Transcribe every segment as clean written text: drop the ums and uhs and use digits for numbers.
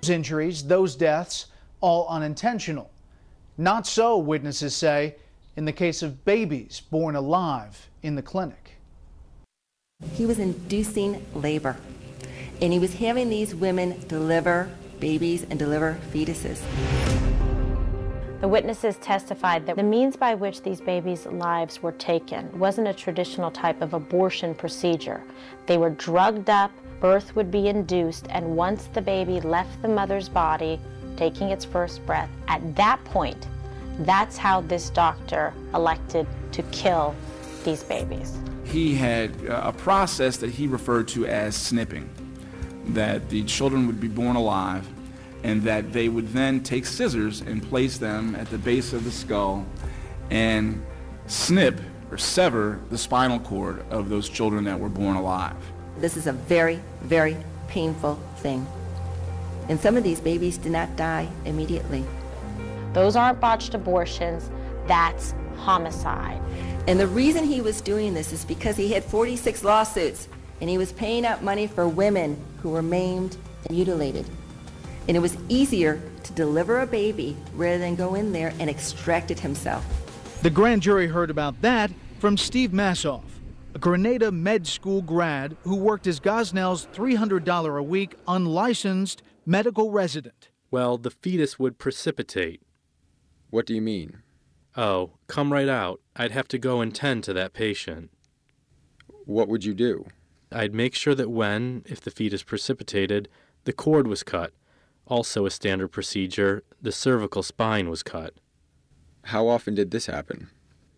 Those injuries, those deaths, all unintentional. Not so, witnesses say, in the case of babies born alive in the clinic. He was inducing labor, and he was having these women deliver babies and deliver fetuses. The witnesses testified that the means by which these babies' lives were taken wasn't a traditional type of abortion procedure. They were drugged up, birth would be induced, and once the baby left the mother's body, taking its first breath, at that point, that's how this doctor elected to kill these babies. He had a process that he referred to as snipping, that the children would be born alive, and that they would then take scissors and place them at the base of the skull and snip or sever the spinal cord of those children that were born alive. This is a very, very painful thing. And some of these babies did not die immediately. Those aren't botched abortions, that's homicide. And the reason he was doing this is because he had 46 lawsuits, and he was paying out money for women who were maimed and mutilated. And it was easier to deliver a baby rather than go in there and extract it himself. The grand jury heard about that from Steve Massoff, a Grenada med school grad who worked as Gosnell's $300 a week unlicensed medical resident. Well, the fetus would precipitate. What do you mean? Oh, come right out. I'd have to go and tend to that patient. What would you do? I'd make sure that when, if the fetus precipitated, the cord was cut. Also a standard procedure, the cervical spine was cut. How often did this happen?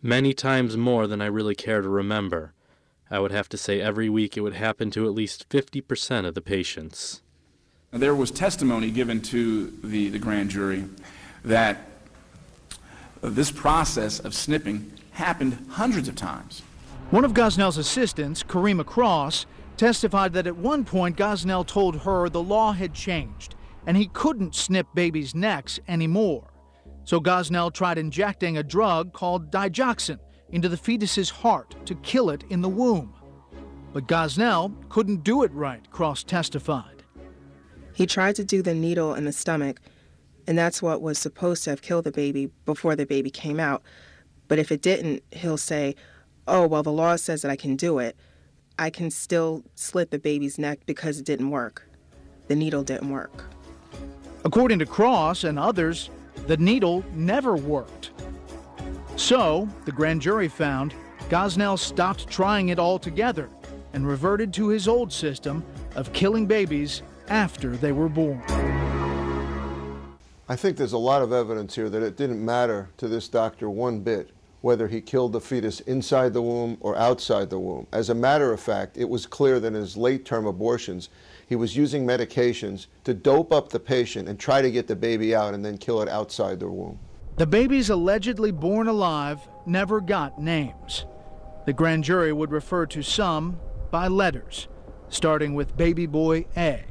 Many times more than I really care to remember. I would have to say every week it would happen to at least 50% of the patients. There was testimony given to the grand jury that this process of snipping happened hundreds of times. One of Gosnell's assistants, Karima Cross, testified that at one point Gosnell told her the law had changed and he couldn't snip babies' necks anymore. So Gosnell tried injecting a drug called digoxin into the fetus's heart to kill it in the womb. But Gosnell couldn't do it right, Cross testified. He tried to do the needle in the stomach, and that's what was supposed to have killed the baby before the baby came out. But if it didn't, he'll say, oh, well, the law says that I can do it. I can still slit the baby's neck because it didn't work. The needle didn't work. According to Cross and others, the needle never worked. So, the grand jury found Gosnell stopped trying it altogether and reverted to his old system of killing babies after they were born. I think there's a lot of evidence here that it didn't matter to this doctor one bit whether he killed the fetus inside the womb or outside the womb. As a matter of fact, it was clear that in his late-term abortions, he was using medications to dope up the patient and try to get the baby out and then kill it outside the womb. The babies allegedly born alive never got names. The grand jury would refer to some by letters, starting with baby boy A.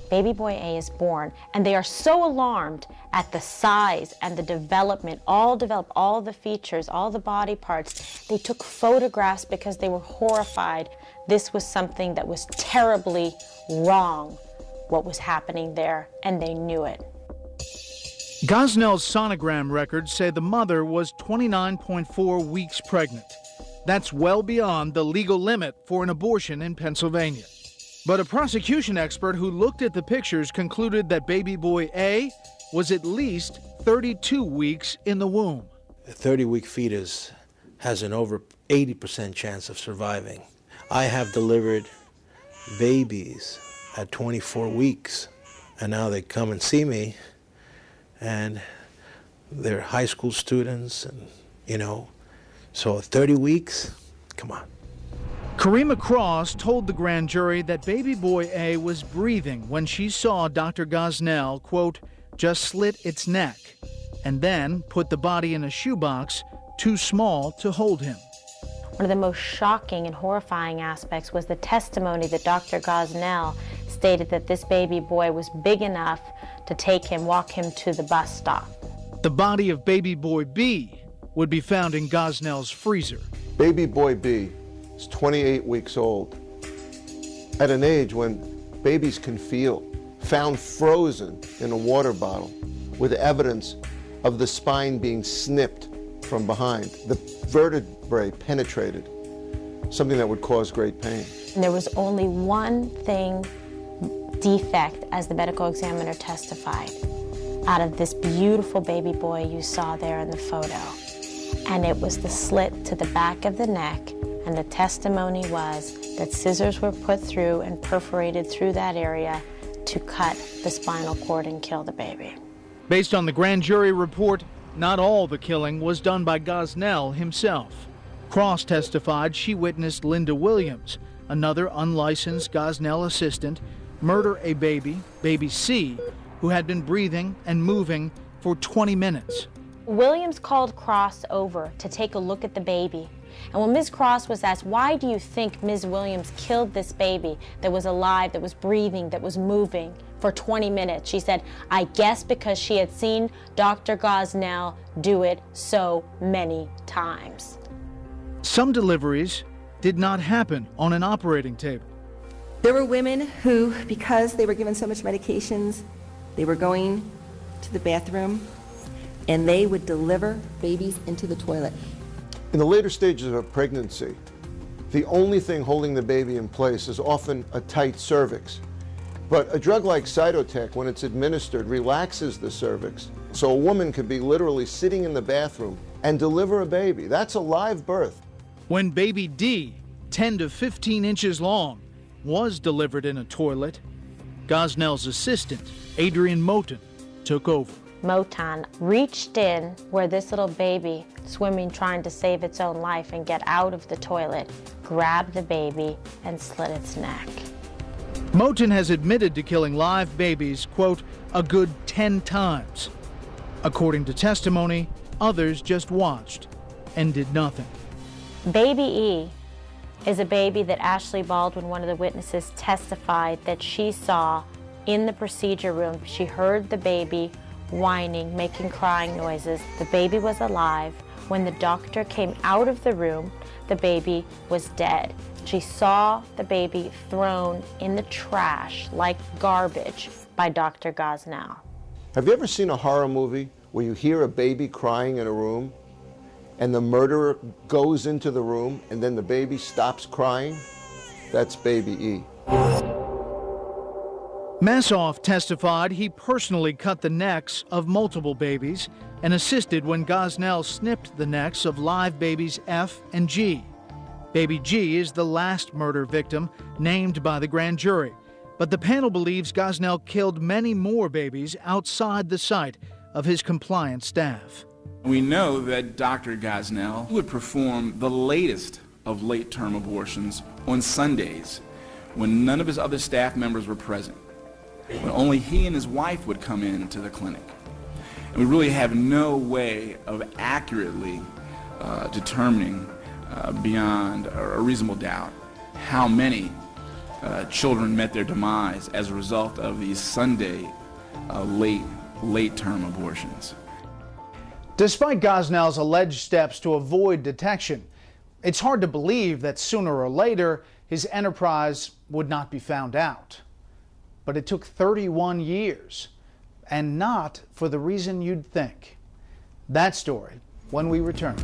Baby boy A is born, and they are so alarmed at the size and the development, all the features, all the body parts. They took photographs because they were horrified. This was something that was terribly wrong, what was happening there, and they knew it. Gosnell's sonogram records say the mother was 29.4 weeks pregnant. That's well beyond the legal limit for an abortion in Pennsylvania. But a prosecution expert who looked at the pictures concluded that baby boy A was at least 32 weeks in the womb. A 30-week fetus has an over 80% chance of surviving. I have delivered babies at 24 weeks, and now they come and see me, and they're high school students, and so 30 weeks, come on. Karima Cross told the grand jury that baby boy A was breathing when she saw Dr. Gosnell, quote, just slit its neck and then put the body in a shoebox too small to hold him. One of the most shocking and horrifying aspects was the testimony that Dr. Gosnell stated that this baby boy was big enough to walk him to the bus stop. The body of baby boy B would be found in Gosnell's freezer. Baby boy B is 28 weeks old, at an age when babies can feel. found frozen in a water bottle with evidence of the spine being snipped from behind. The vertebrae penetrated, something that would cause great pain. And there was only one thing defect, as the medical examiner testified, out of this beautiful baby boy you saw there in the photo. And it was the slit to the back of the neck, and the testimony was that scissors were put through and perforated through that area to cut the spinal cord and kill the baby. Based on the grand jury report, not all the killing was done by Gosnell himself. Cross testified she witnessed Linda Williams, another unlicensed Gosnell assistant, murder a baby, baby C, who had been breathing and moving for 20 minutes. Williams called Cross over to take a look at the baby. And when Ms. Cross was asked, why do you think Ms. Williams killed this baby that was alive, that was breathing, that was moving for 20 minutes? She said, I guess because she had seen Dr. Gosnell do it so many times. Some deliveries did not happen on an operating table. There were women who, because they were given so much medications, they were going to the bathroom and they would deliver babies into the toilet. In the later stages of a pregnancy, the only thing holding the baby in place is often a tight cervix. But a drug like Cytotec, when it's administered, relaxes the cervix. So a woman could be literally sitting in the bathroom and deliver a baby. That's a live birth. When baby D, 10 to 15 inches long, was delivered in a toilet, Gosnell's assistant, Adrian Moten, took over. Moten reached in where this little baby, swimming, trying to save its own life and get out of the toilet, grabbed the baby and slit its neck. Moten has admitted to killing live babies, quote, a good 10 times. According to testimony, others just watched and did nothing. Baby E is a baby that Ashley Baldwin, one of the witnesses, testified that she saw in the procedure room. She heard the baby whining, making crying noises. The baby was alive. When the doctor came out of the room, the baby was dead. She saw the baby thrown in the trash like garbage by Dr. Gosnell. Have you ever seen a horror movie where you hear a baby crying in a room and the murderer goes into the room and then the baby stops crying? That's baby E. Massoff testified he personally cut the necks of multiple babies and assisted when Gosnell snipped the necks of live babies F and G. Baby G is the last murder victim named by the grand jury, but the panel believes Gosnell killed many more babies outside the sight of his compliant staff. We know that Dr. Gosnell would perform the latest of late-term abortions on Sundays when none of his other staff members were present, when only he and his wife would come into the clinic. And we really have no way of accurately determining beyond a reasonable doubt how many children met their demise as a result of these Sunday late-term abortions. Despite Gosnell's alleged steps to avoid detection, it's hard to believe that sooner or later his enterprise would not be found out. But it took 31 years, and not for the reason you'd think. That story when we return.